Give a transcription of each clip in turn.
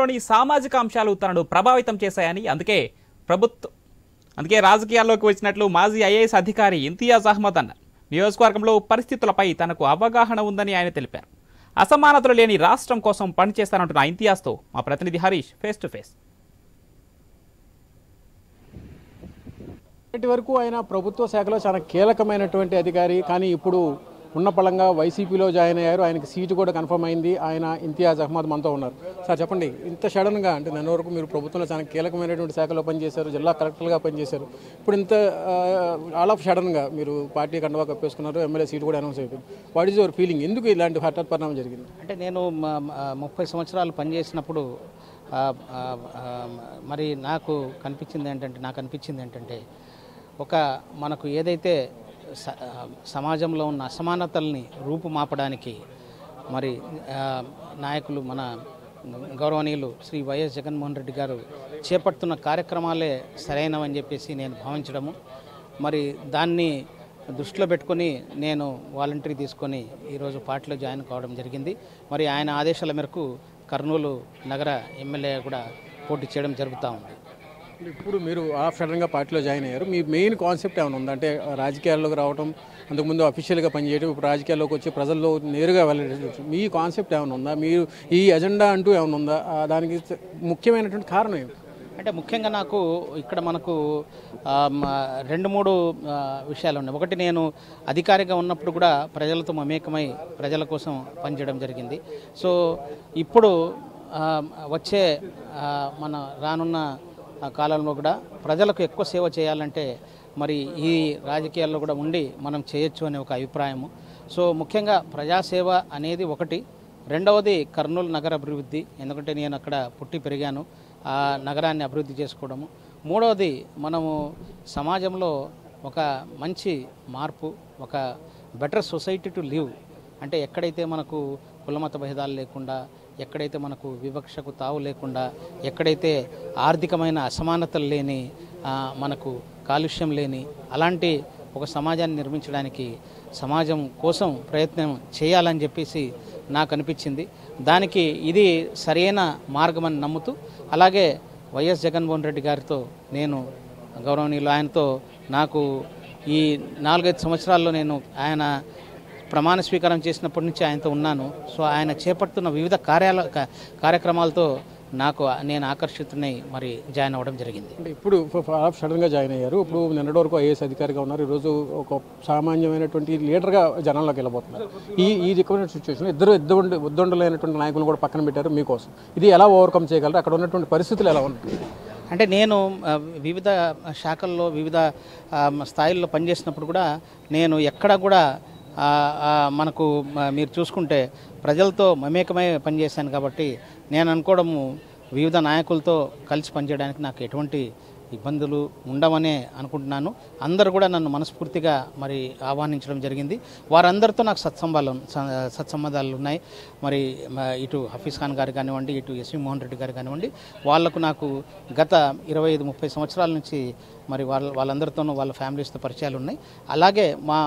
లోని సామాజిక అంశాలు తనను ప్రభావితం చేశాయని అందుకే రాజకీయాల్లోకి వచ్చినట్లు మాజీ ఐఏఎస్ అధికారి ఇంతియాజ్ అహ్మద్ అన్నారు. నియోజకవర్గంలో పరిస్థితులపై తనకు అవగాహన ఉందని ఆయన తెలిపారు. అసమానతలు లేని రాష్ట్రం కోసం పనిచేస్తానంటున్న ఇంతియాజ్తో మా ప్రతినిధి హరీష్ ఫేస్ టు ఫేస్. ఇప్పటి వరకు ఆయన ప్రభుత్వ శాఖలో చాలా కీలకమైనటువంటి అధికారి, కానీ ఇప్పుడు ఉన్న పళంగా వైసీపీలో జాయిన్ అయ్యారు. ఆయనకి సీటు కూడా కన్ఫర్మ్ అయింది. ఆయన ఇంతియాజ్ అహ్మద్ మనతో ఉన్నారు. సార్ చెప్పండి, ఇంత సడన్గా అంటే నిన్న వరకు మీరు ప్రభుత్వంలో చాలా కీలకమైనటువంటి శాఖలో పనిచేశారు, జిల్లా కలెక్టర్గా పనిచేశారు. ఇప్పుడు ఇంత ఆల్ ఆఫ్ సడన్గా మీరు పార్టీ కండువా కప్పేసుకున్నారు, ఎమ్మెల్యే సీటు కూడా అనౌన్స్ అయిపోయింది. What is your feeling? ఎందుకు ఇలాంటి హఠాత్ పరిణామం జరిగింది? అంటే నేను 30 సంవత్సరాలు పనిచేసినప్పుడు మరి నాకు అనిపించింది ఏంటంటే ఒక మనకు ఏదైతే సమాజంలో ఉన్న అసమానతల్ని రూపుమాపడానికి మరి నాయకులు మన గౌరవనీయులు శ్రీ వైఎస్ జగన్మోహన్ రెడ్డి గారు చేపడుతున్న కార్యక్రమాలే సరైనవని చెప్పేసి నేను భావించడము, మరి దాన్ని దృష్టిలో పెట్టుకొని నేను వాలంటరీ తీసుకొని ఈరోజు పార్టీలో జాయిన్ కావడం జరిగింది. మరి ఆయన ఆదేశాల మేరకు కర్నూలు నగర ఎమ్మెల్యే కూడా పోటీ చేయడం జరుగుతూ ఉంది. ఇప్పుడు మీరు ఆఫ్ సడన్గా పార్టీలో జాయిన్ అయ్యారు. మీ మెయిన్ కాన్సెప్ట్ ఏమైనా ఉందా? అంటే రాజకీయాల్లోకి రావడం, అంతకుముందు అఫీషియల్గా పనిచేయడం, ఇప్పుడు రాజకీయాల్లోకి వచ్చి ప్రజల్లో నేరుగా వెళ్ళడం, మీ కాన్సెప్ట్ ఏమైనా ఉందా? మీరు ఈ ఎజెండా అంటూ ఏమైనా ఉందా? దానికి ముఖ్యమైనటువంటి కారణం ఏమి? అంటే ముఖ్యంగా నాకు ఇక్కడ మనకు 2-3 విషయాలు ఉన్నాయి. ఒకటి, నేను అధికారిగా ఉన్నప్పుడు కూడా ప్రజలతో మమేకమై ప్రజల కోసం పనిచేయడం జరిగింది. సో ఇప్పుడు వచ్చే మన రానున్న కాలంలో కూడా ప్రజలకు ఎక్కువ సేవ చేయాలంటే మరి ఈ రాజకీయాల్లో కూడా ఉండి మనం చేయొచ్చు అనే ఒక అభిప్రాయము. సో ముఖ్యంగా ప్రజాసేవ అనేది ఒకటి. రెండవది కర్నూలు నగర అభివృద్ధి, ఎందుకంటే నేను అక్కడ పుట్టి పెరిగాను, ఆ నగరాన్ని అభివృద్ధి చేసుకోవడము. మూడవది, మనము సమాజంలో ఒక మంచి మార్పు, ఒక బెటర్ సొసైటీ టు లివ్, అంటే ఎక్కడైతే మనకు కులమత భేదాలు లేకుండా, ఎక్కడైతే మనకు వివక్షకు తావు లేకుండా, ఎక్కడైతే ఆర్థికమైన అసమానతలు లేని, మనకు కాలుష్యం లేని అలాంటి ఒక సమాజాన్ని నిర్మించడానికి సమాజం కోసం ప్రయత్నం చేయాలని చెప్పేసి నాకు అనిపించింది. దానికి ఇది సరైన మార్గం అని నమ్ముతూ, అలాగే వైఎస్ జగన్మోహన్ రెడ్డి గారితో నేను గౌరవనీయులు ఆయనతో నాకు ఈ 4-5 సంవత్సరాల్లో నేను ఆయన ప్రమాణ స్వీకారం చేసినప్పటి నుంచి ఆయనతో ఉన్నాను. సో ఆయన చేపడుతున్న వివిధ కార్యక్రమాలతో నేను ఆకర్షితున్నై మరి జాయిన్ అవ్వడం జరిగింది. అంటే ఇప్పుడు సడన్గా జాయిన్ అయ్యారు. ఇప్పుడు నిన్నటి వరకు ఐఏఎస్ అధికారిగా ఉన్నారు, ఈరోజు ఒక సామాన్యమైనటువంటి లీడర్గా జనంలోకి వెళ్ళబోతున్నారు. ఈ రకమైన సిచ్యువేషన్ ఇద్దరు ఉద్దండులైనటువంటి నాయకులు కూడా పక్కన పెట్టారు మీకోసం. ఇది ఎలా ఓవర్కమ్ చేయగలరు? అక్కడ ఉన్నటువంటి పరిస్థితులు ఎలా ఉన్నాయి? అంటే నేను వివిధ శాఖల్లో వివిధ స్థాయిల్లో పనిచేసినప్పుడు కూడా నేను ఎక్కడ కూడా మనకు మీరు చూసుకుంటే ప్రజలతో మమేకమై పనిచేశాను. కాబట్టి నేను అనుకోవడము వివిధ నాయకులతో కలిసి పనిచేయడానికి నాకు ఎటువంటి ఇబ్బందులు ఉండవనే అనుకుంటున్నాను. అందరూ కూడా నన్ను మనస్ఫూర్తిగా మరి ఆహ్వానించడం జరిగింది. వారందరితో నాకు సత్సంబంధాలు ఉన్నాయి. మరి ఇటు హఫీజ్ ఖాన్ గారు కానివ్వండి, ఇటు ఎస్వి మోహన్ రెడ్డి గారు కానివ్వండి, వాళ్లకు నాకు గత 25-30 సంవత్సరాల నుంచి మరి వాళ్ళందరితోనూ వాళ్ళ ఫ్యామిలీస్తో పరిచయాలు ఉన్నాయి. అలాగే మా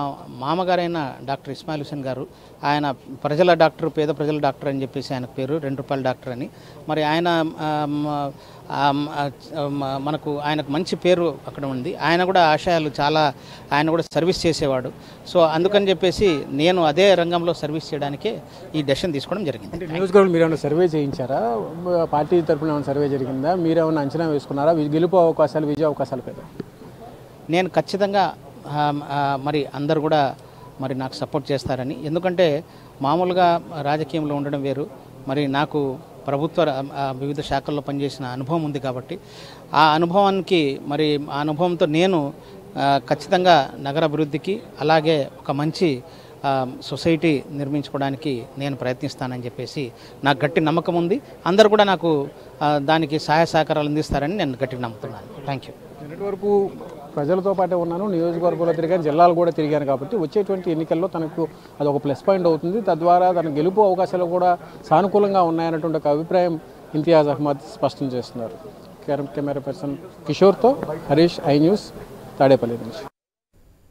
మామగారైన డాక్టర్ ఇస్మాయిల్ హుసేన్ గారు, ఆయన ప్రజల డాక్టర్, పేద ప్రజల డాక్టర్ అని చెప్పేసి ఆయనకు పేరు, ₹2 డాక్టర్ అని. మరి ఆయన మనకు ఆయనకు మంచి పేరు అక్కడ ఉంది. ఆయన కూడా ఆశయాలు చాలా, ఆయన కూడా సర్వీస్ చేసేవాడు. సో అందుకని చెప్పేసి నేను అదే రంగంలో సర్వీస్ చేయడానికే ఈ డెసిషన్ తీసుకోవడం జరిగింది. అంటే నియోజకవర్గంలో మీరు ఏమైనా సర్వే చేయించారా? పార్టీ తరఫున ఏమైనా సర్వే జరిగిందా? మీరు ఏమైనా అంచనా వేసుకున్నారా? గెలుపు అవకాశాలు, విజయ అవకాశాలు కదా? నేను ఖచ్చితంగా మరి అందరు కూడా మరి నాకు సపోర్ట్ చేస్తారని, ఎందుకంటే మామూలుగా రాజకీయంలో ఉండడం వేరు, మరి నాకు ప్రభుత్వ వివిధ శాఖల్లో పనిచేసిన అనుభవం ఉంది. కాబట్టి ఆ అనుభవంతో నేను ఖచ్చితంగా నగర అభివృద్ధికి, అలాగే ఒక మంచి సొసైటీ నిర్మించుకోవడానికి నేను ప్రయత్నిస్తానని చెప్పేసి నాకు గట్టి నమ్మకం ఉంది. అందరూ కూడా నాకు దానికి సహాయ సహకారాలు అందిస్తారని నేను గట్టిగా నమ్ముతున్నాను. Thank you. నిన్నటి వరకు ప్రజలతో పాటే ఉన్నాను, నియోజకవర్గంలో తిరిగాను, జిల్లాలు కూడా తిరిగాను. కాబట్టి వచ్చేటువంటి ఎన్నికల్లో తనకు అది ఒక ప్లస్ పాయింట్ అవుతుంది. తద్వారా తన గెలుపు అవకాశాలు కూడా సానుకూలంగా ఉన్నాయన్నటువంటి ఒక అభిప్రాయం ఇంతియాజ్ అహ్మద్ స్పష్టం చేస్తున్నారు. కెమెరా పర్సన్ కిషోర్తో హరీష్, ఐ న్యూస్, తాడేపల్లి నుంచి.